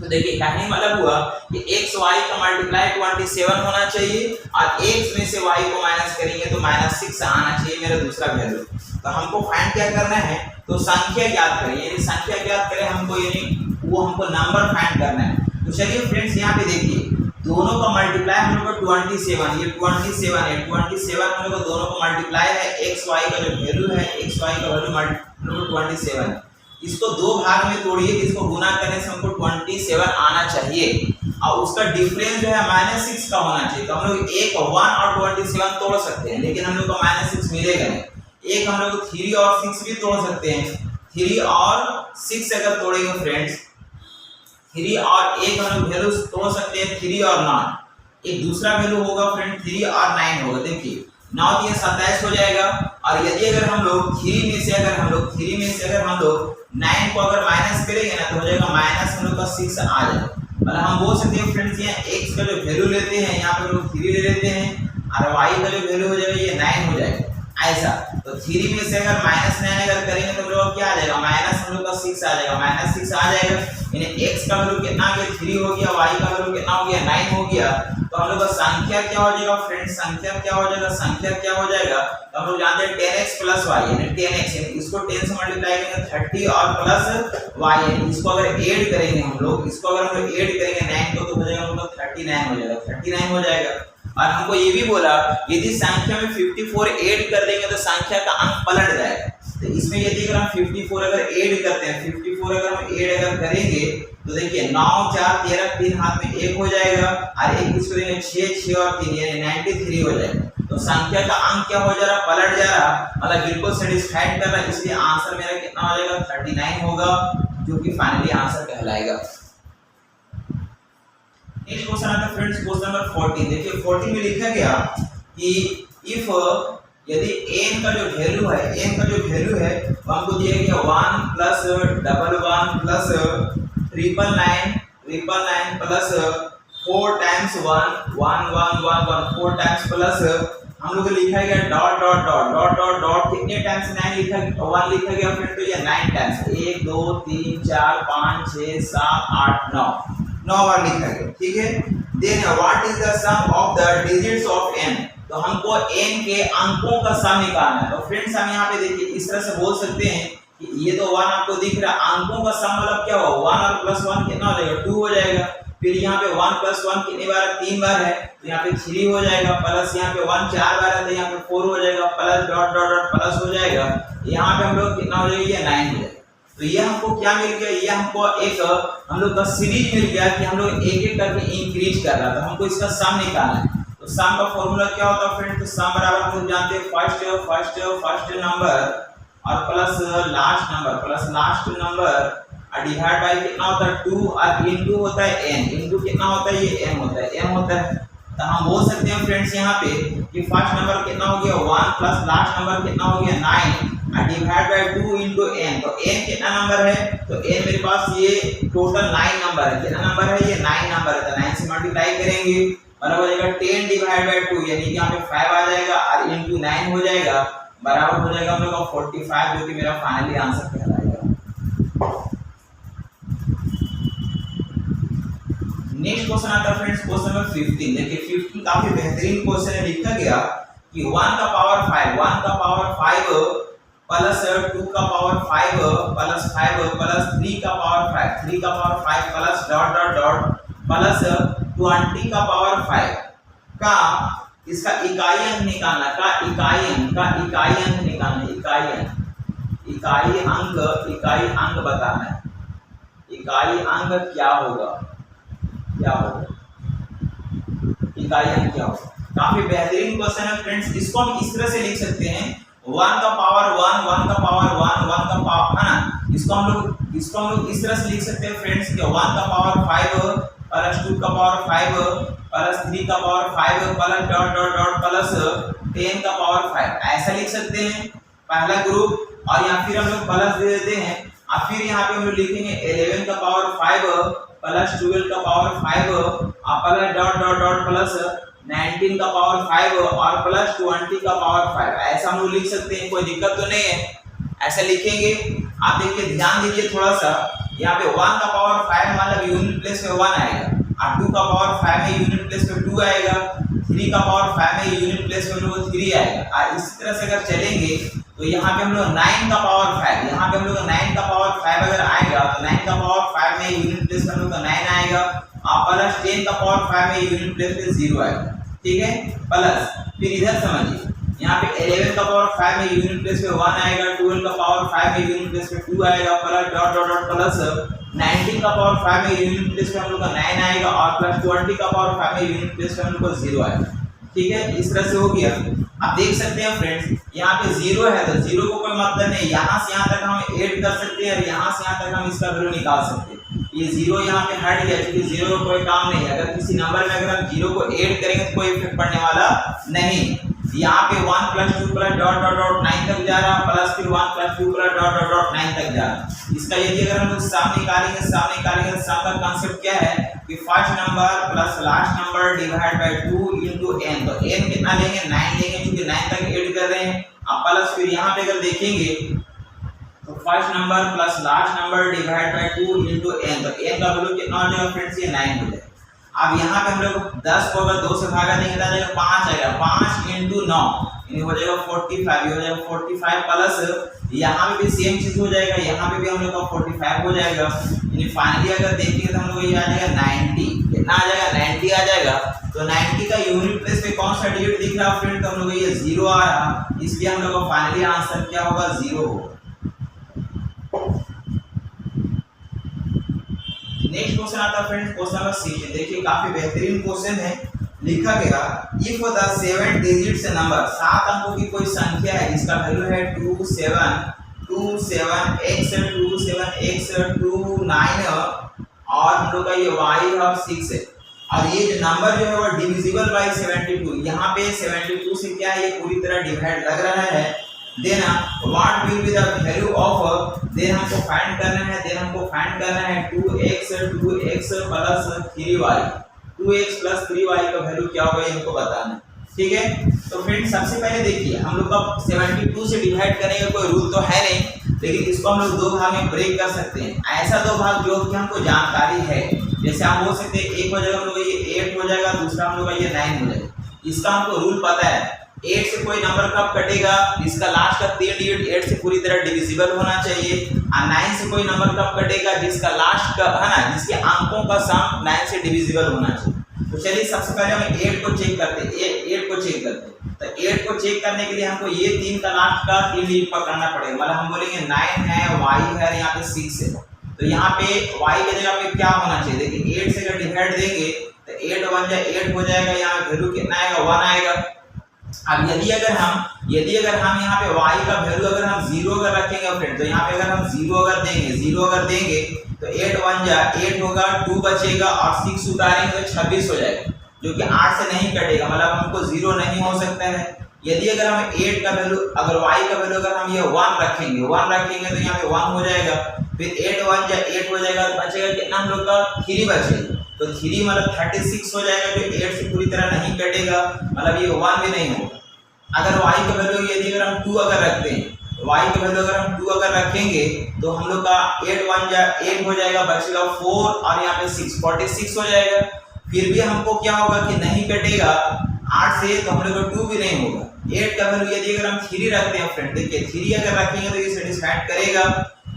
Speaker 1: तो देखिए कहने मतलब हुआ कि x y का मल्टीप्लाई 27 होना चाहिए और x में से y को माइनस करेंगे तो -6 आना चाहिए मेरा दूसरा वैल्यू। तो हमको फाइंड क्या करना है, तो संख्या ज्ञात करें, यानी संख्या ज्ञात करें हमको, यानी वो हमको नंबर फाइंड करना है। तो चलिए फ्रेंड्स यहाँ पे देखिए दोनों का मल्टीप्लाई हम लोग का 27, ये 27 है, 27 हम लोग का दोनों का मल्टीप्लाई है, x y का जो वैल्यू है x y का वैल्यू 27 है, इसको दो भाग में तोड़िए, इसको गुना करने से हमको 27 आना चाहिए और उसका डिफरेंस जो है -6 का होना चाहिए। तो हम लोग एक 1 और 27 तोड़ सकते हैं, लेकिन हम लोग को -6 मिलेगा नहीं। एक हम लोग 3 और 6 भी तोड़ सकते हैं, 3 और 6 अगर तोड़ेंगे फ्रेंड्स, 3 और 1 हम लोग वैल्यू तोड़ सकते हैं, 3 और 9, एक दूसरा वैल्यू होगा फ्रेंड 3 और 9 होगा। देखिए 9 ये 27 हो जाएगा, और यदि अगर हम लोग 3 में से अगर हम लोग 9 को अगर माइनस करेंगे ना तो हो जाएगा माइनस हम लोग का 6 आ जाएगा। मतलब हम बोल सकते हैं फ्रेंड्स यहाँ x का जो वैल्यू लेते हैं यहाँ पे हम लोग 3 ले लेते हैं और y का जो वैल्यू हो जाएगा ये 9 हो जाएगा ऐसा। तो 3 में से अगर -9 अगर करेंगे तो हम लोग क्या आ जाएगा, माइनस हम लोग का 6 आ जाएगा, -6 आ जाएगा, यानी x का वैल्यू कितना आ गया 3 हो गया, y का वैल्यू कितना हो गया 9 हो गया। तो हम लोग का संख्या क्या हो जाएगा फ्रेंड्स, संख्या क्या हो जाएगा, तो हम लोग जानते हैं 10x प्लस y, यानी 10x, यानी इसको 10 से मल्टीप्लाई करेंगे 30 और प्लस y, यानी इसको अगर ऐड करेंगे हम लोग, ऐड करेंगे 9 को तो हो जाएगा हम लोग 39 हो जाएगा, 39 हो जाएगा। और हमको ये भी बोला यदि संख्या में 54 ऐड कर देंगे तो संख्या का अंक पलट जाएगा। तो इसमें यदि अगर हम 54 अगर ऐड करते हैं, 54 अगर हम ऐड अगर करेंगे तो देखिए 9 4 13 3 हाथ में 1 हो जाएगा और 1 किसको देंगे 6 और 3 यानी 93 हो जाएगा। तो संख्या का अंक क्या हो जा रहा, पलट जा रहा, मतलब बिल्कुल सेटिस्फाइड कर रहा है, इसलिए आंसर मेरा कितना हो जाएगा 39 होगा, जो कि फाइनली आंसर कहलाएगा। नेक्स्ट क्वेश्चन आता है फ्रेंड्स क्वेश्चन नंबर 14। देखिए 14 में लिखा गया कि इफ यदि n का जो वैल्यू है वो हमको दिया गया 1 plus 11 plus 999 plus 4 times 1 1 1 1 1 4 times plus हम लोग को लिखा गया dot dot dot dot dot dot कितने टाइम्स 9 लिखा 1 लिखा गया फ्रेंड, तो ये 9 टाइम्स 1 2 3 4 5 6 7 8 9 बार लिखा गया, ठीक है। Then what is the sum of the digits of n, तो हमको n के अंकों का सम निकालना है। तो फ्रेंड्स हम यहाँ पे देखिए इस तरह से बोल सकते हैं कि ये तो 1 आपको दिख रहा है, अंकों का सम मतलब क्या होगा 1 और प्लस 1 कितना हो जाएगा 2 हो जाएगा। फिर यहाँ पे 1 प्लस 1 कितनी बार है 3 बार है, तो यहाँ पे 3 हो जाएगा, प्लस यहाँ पे 1 4 बार है तो यहाँ पे 4 हो जाएगा, plus dot dot dot plus हो जाएगा, यहाँ पे हम लोग कितना हो जाएगा ये 9 हो जाएगा। तो ये हमको क्या मिल गया, ये हमको एक हम लोग का सीरीज मिल गया कि हम लोग एक एक करके इंक्रीज कर रहा था, हमको इसका सम निकालना है। तो सम का फॉर्मूला क्या होता है फ्रेंड, तो सम बराबर हम लोग जानते हैं फर्स्ट नंबर और प्लस लास्ट नंबर और डिवाइड बाय कितना होता है 2 और इनटू होता है n, इनटू कितना होता है ये m होता है। तो हम बोल सकते हैं फ्रेंड्स यहाँ पे कि फर्स्ट नंबर कितना हो गया 1 प्लस लास्ट नंबर कितना हो गया 9 और डिवाइड बाय 2 इनटू n, तो n कितना नंबर है, तो n मेरे पास ये टोटल 9 नंबर है, कितना नंबर है ये 9 नंबर है, तो 9 से मल्टीप्लाई करेंगे बराबर हो जाएगा 10 डिवाइड बाय 2 यानी कि यहाँ पे 5 आ जाएगा और इनटू 9 हो जाएगा बराबर हो जाएगा हम लोग का 45, जो कि मेरा फाइनली आंसर कहलाएगा। नेक्स्ट क्वेश्चन आता है फ्रेंड्स क्वेश्चन नंबर 15। देखिए 15 काफी बेहतरीन क्वेश्चन है, लिखा गया कि 1 का पावर 5 प्लस 2 का पावर 5 प्लस 5 प्लस 3 का power 5 plus dot dot dot plus 20 का पावर 5 का इसका इकाई अंक निकालना, इकाई अंक बताना है, इकाई अंक क्या होगा इकाई अंक क्या होगा। काफी बेहतरीन क्वेश्चन है फ्रेंड्स, इसको हम इस तरह से लिख सकते हैं 1 का पावर 1 का पावर 1 का पावर है ना, इसको हम लोग इस तरह से लिख सकते हैं फ्रेंड्स कि 1 का पावर 5 प्लस 2 का पावर 5 प्लस 3 का power 5 plus dot dot dot plus 10 का पावर 5, ऐसा लिख सकते हैं पहला ग्रुप। और यहाँ फिर हम लोग प्लस दे देते हैं और फिर यहाँ पे हम लोग लिखेंगे 11 का पावर 5 प्लस 12 का पावर 5 और plus dot dot dot plus 19 का पावर 5 और प्लस 20 का पावर 5, ऐसा हम लोग लिख सकते हैं, कोई दिक्कत तो नहीं है, ऐसा लिखेंगे। आप देखिए ध्यान दीजिए थोड़ा सा, यहाँ पे 1 का पावर 5 मतलब यूनिट प्लेस में 1 आएगा और 2 का पावर 5 में यूनिट प्लेस में 2 आएगा, 3 का पावर 5 में यूनिट प्लेस में हम लोग 3 आएगा। और इसी तरह से अगर चलेंगे तो यहाँ पे हम लोग 9 का पावर 5, यहाँ पे हम लोग 9 का पावर 5 अगर आएगा तो 9 का पावर 5 में यूनिट प्लेस में हम लोग 9 आएगा और प्लस 10 का पावर 5 में यूनिट प्लेस में 0 आएगा, ठीक है। प्लस फिर इधर समझिए यहाँ पे 11 का पावर 5 में यूनिट प्लेस में 1 आएगा, 12 का पावर 5 में यूनिट प्लेस में 2 आएगा, plus dot dot dot plus 19 का पावर 5 में यूनिट प्लेस में हम लोग का 9 आएगा और प्लस 20 का पावर 5 में यूनिट प्लेस में हम लोग का 0 आएगा, ठीक है। इस तरह से हो गया। आप देख सकते हैं फ्रेंड्स यहाँ पे 0 है तो 0 को कोई मतलब नहीं, यहाँ से यहाँ तक हम ऐड कर सकते हैं और यहाँ से यहाँ तक हम इसका वैल्यू निकाल सकते हैं। ये 0 यहाँ पे हट गया क्योंकि 0 का कोई काम नहीं है, अगर किसी नंबर में अगर हम 0 को ऐड करेंगे तो कोई इफेक्ट पड़ने वाला नहीं। यहाँ पे 1 plus 2 plus dot dot dot 9 तक जा रहा, प्लस फिर 1 plus 2 plus dot dot dot 9 तक जा रहा। इसका यदि अगर हम लोग सम निकालेंगे तो सम का कांसेप्ट क्या है कि first number plus last number divide by 2 into n, तो n कितना लेंगे 9 लेंगे क्योंकि 9 तक ऐड कर रहे हैं। अब प्लस फिर यहाँ पे अगर देखेंगे तो first number plus last number divide by 2 into n, तो n का वैल्यू कितना हो जाएगा फ्रेंड्स ये 9 हो जाएगा। अब यहाँ पे हम लोग 10 को अगर 2 से भागा देंगे तो आ जाएगा 5 आएगा, 5 इनटू 9 यानी हो जाएगा 45, ये हो जाएगा 45 प्लस यहाँ पे भी सेम चीज हो जाएगा, यहाँ पे भी हम लोग का 45 हो जाएगा, यानी फाइनली अगर देखेंगे तो हम लोग ये आ जाएगा 90, कितना आ जाएगा 90 आ जाएगा। तो 90 का यूनिट प्लेस पे कौन सा डिजिट दिख रहा है फ्रेंड, तो हम लोग ये 0 आ रहा, इसलिए हम लोग का फाइनली आंसर क्या होगा 0 होगा। नेक्स्ट क्वेश्चन आता है फ्रेंड्स क्वेश्चन नंबर 16। देखिए काफी बेहतरीन क्वेश्चन है, लिखा गया इफ द 7 डिजिट्स नंबर, 7 अंकों की कोई संख्या है, इसका वैल्यू है 27x 29 और हम लोग का ये y है 6 है और ये जो नंबर जो है वो डिविजिबल बाय 72, यहाँ पे 72 से क्या है, ये पूरी तरह डिवाइड लग रहा है। Then what will be the value of, then हमको फाइंड करना है 2x plus 3y, 2x plus 3y का वैल्यू क्या होगा ये हमको बताना है। ठीक है, तो फ्रेंड्स सबसे पहले देखिए हम लोग का 72 से डिवाइड करने का कोई रूल तो है नहीं, लेकिन इसको हम लोग दो भाग में ब्रेक कर सकते हैं। ऐसा दो भाग जो कि हमको जानकारी है, जैसे हम बोल सकते हैं एक हो जाएगा हम लोग ये 8 हो जाएगा, दूसरा हम लोग ये 9 हो जाएगा। इसका हमको रूल पता है, 8 से कोई नंबर कब कटेगा, इसका लास्ट का 3 डिजिट 8 से पूरी तरह डिविजिबल होना चाहिए। और 9 से कोई नंबर कब कटेगा, जिसका लास्ट का है ना, जिसके अंकों का सम 9 से डिविजिबल होना चाहिए। तो चलिए सबसे पहले हम 8 को चेक करते हैं, 8 को चेक करते हैं। तो 8 को चेक करने के लिए हमको ये 3 का लास्ट का 3 डिजिट पकड़ना पड़ेगा, मतलब हम बोलेंगे 9 है, y है, यहाँ पे 6 है। तो यहाँ पे y की जगह पे क्या होना चाहिए, देखिए 8 से अगर डिवाइड देंगे तो 8 1 जा 8 हो जाएगा, यहाँ वैल्यू कितना आएगा 1 आएगा। अब यदि अगर हम यहाँ पे y का वैल्यू अगर हम 0 अगर रखेंगे फ्रेंड, तो यहाँ पे अगर हम 0 अगर देंगे तो 8 1 जा 8 होगा, 2 बचेगा और 6 उतारेंगे तो 26 हो जाएगा, जो कि 8 से नहीं कटेगा, मतलब हमको 0 नहीं हो सकता है। यदि अगर हम 8 का वैल्यू अगर y का वैल्यू अगर हम ये 1 रखेंगे तो यहाँ पे 1 हो जाएगा, फिर 8 1 जा 8 हो जाएगा, बचेगा कितना हम लोग का 3 बचेगा। तो 3 मतलब 36 हो जाएगा, जो 8 से पूरी तरह नहीं कटेगा, मतलब ये 1 भी नहीं होगा। अगर y का वैल्यू यदि अगर हम 2 अगर रखते हैं, y का वैल्यू अगर हम 2 अगर रखेंगे तो हम लोग का 8 1 जा 8 हो जाएगा, बचेगा 4 और यहाँ पे 6 46 हो जाएगा। फिर भी हमको क्या होगा कि नहीं कटेगा 8 से, तो हम लोग का 2 भी नहीं होगा। 8 का वैल्यू यदि अगर हम 3 रखते हैं फ्रेंड, देखिए 3 अगर रखेंगे तो ये सेटिस्फाइड करेगा।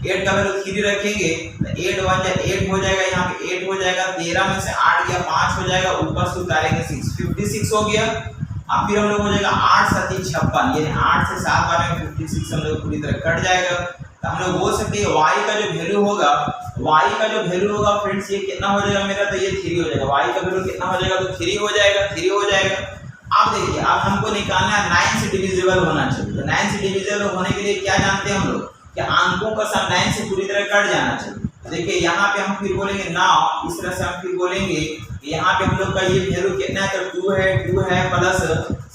Speaker 1: 8 का वैल्यू 3 रखेंगे तो 8 1 जा 8 हो जाएगा, यहाँ पे 8 हो जाएगा, 13 में से 8 या 5 हो जाएगा, ऊपर से उतारेंगे 6 56 हो गया। अब फिर हम लोग हो जाएगा 8 7 56, यानी 8 से 7 बार में 56 हम लोग पूरी तरह कट जाएगा। तो हम लोग बोल सकते हैं y का जो वैल्यू होगा फ्रेंड्स, ये कितना हो जाएगा मेरा, तो ये 3 हो जाएगा। y का वैल्यू कितना हो जाएगा, तो 3 हो जाएगा। अब देखिए अब हमको निकालना है 9 से डिविजिबल होना चाहिए। तो 9 से डिविजिबल होने के लिए क्या जानते हैं हम लोग, कि अंकों का सम 9 से पूरी तरह कट जाना चाहिए। देखिए यहाँ पे हम फिर बोलेंगे नाउ, इस तरह से हम फिर बोलेंगे यहाँ पे हम लोग का ये वैल्यू कितना है, तो 2 है प्लस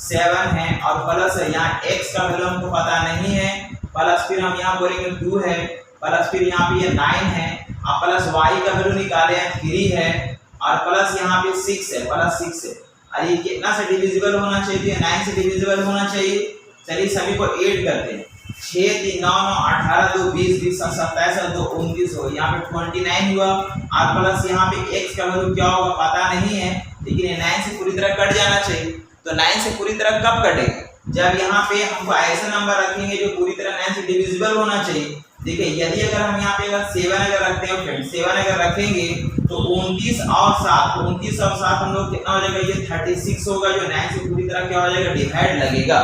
Speaker 1: 7 है और प्लस यहाँ x का वैल्यू हमको पता नहीं है, प्लस फिर हम यहाँ बोलेंगे 2 है, प्लस फिर यहाँ पे ये 9 है और प्लस y का वैल्यू निकाले हैं 3 है और प्लस यहाँ पे 6 है, प्लस 6 है। और ये कितना से डिविजिबल होना चाहिए, 9 से डिविजिबल होना चाहिए। चलिए सभी को ऐड करते हैं, 6 3 9 9 18 2 20 20 27 2 29 हो, यहाँ पे 29 हुआ और प्लस यहाँ पे x का वैल्यू क्या होगा पता नहीं है, लेकिन ये 9 से पूरी तरह कट जाना चाहिए। तो 9 से पूरी तरह कब कटेगा, जब यहाँ पे हमको ऐसा नंबर रखेंगे जो पूरी तरह 9 से डिविजिबल होना चाहिए। देखिए यदि अगर हम यहाँ पे अगर 7 अगर रखते हैं फ्रेंड, 7 अगर रखेंगे तो 29 और 7 हम लोग कितना हो जाएगा, ये 36 होगा, जो 9 से पूरी तरह क्या हो जाएगा, डिवाइड लगेगा।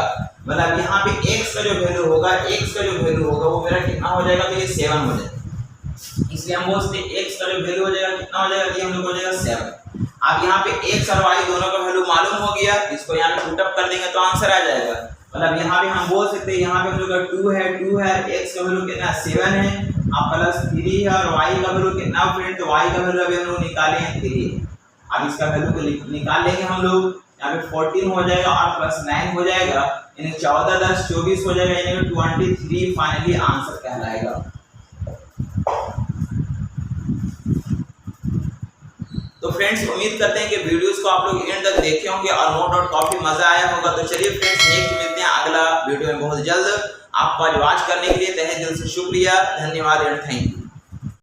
Speaker 1: मतलब यहाँ पे x का जो वैल्यू होगा वो मेरा कितना हो जाएगा, तो ये 7 हो जाएगा। इसलिए हम बोलते हैं x का जो वैल्यू हो जाएगा कितना हो जाएगा, ये हम लोग हो जाएगा 7। अब यहाँ पे x और y दोनों का वैल्यू मालूम हो गया, इसको यहाँ पे पुट अप कर देंगे तो आंसर आ जाएगा। मतलब यहाँ पे हम बोल सकते हैं यहाँ पे हम लोग का 2 है, x का वैल्यू कितना 7 है और प्लस 3 है और y का वैल्यू कितना फ्रेंड, तो y का वैल्यू अभी हम लोग निकाले हैं 3। अब इसका वैल्यू को निकाल लेंगे हम लोग, यहाँ पे 14 हो जाएगा और प्लस 9 हो जाएगा, यानी 14 10 24 हो जाएगा, यानी 23 फाइनली आंसर कहलाएगा। तो फ्रेंड्स उम्मीद करते हैं कि वीडियोस को आप लोग एंड तक देखे होंगे और नो डाउट काफी मजा आया होगा। तो चलिए फ्रेंड्स नेक्स्ट मिलते हैं अगला वीडियो में बहुत जल्द। आपको आज वॉच करने के लिए तहे दिल से शुक्रिया, धन्यवाद एंड थैंक यू।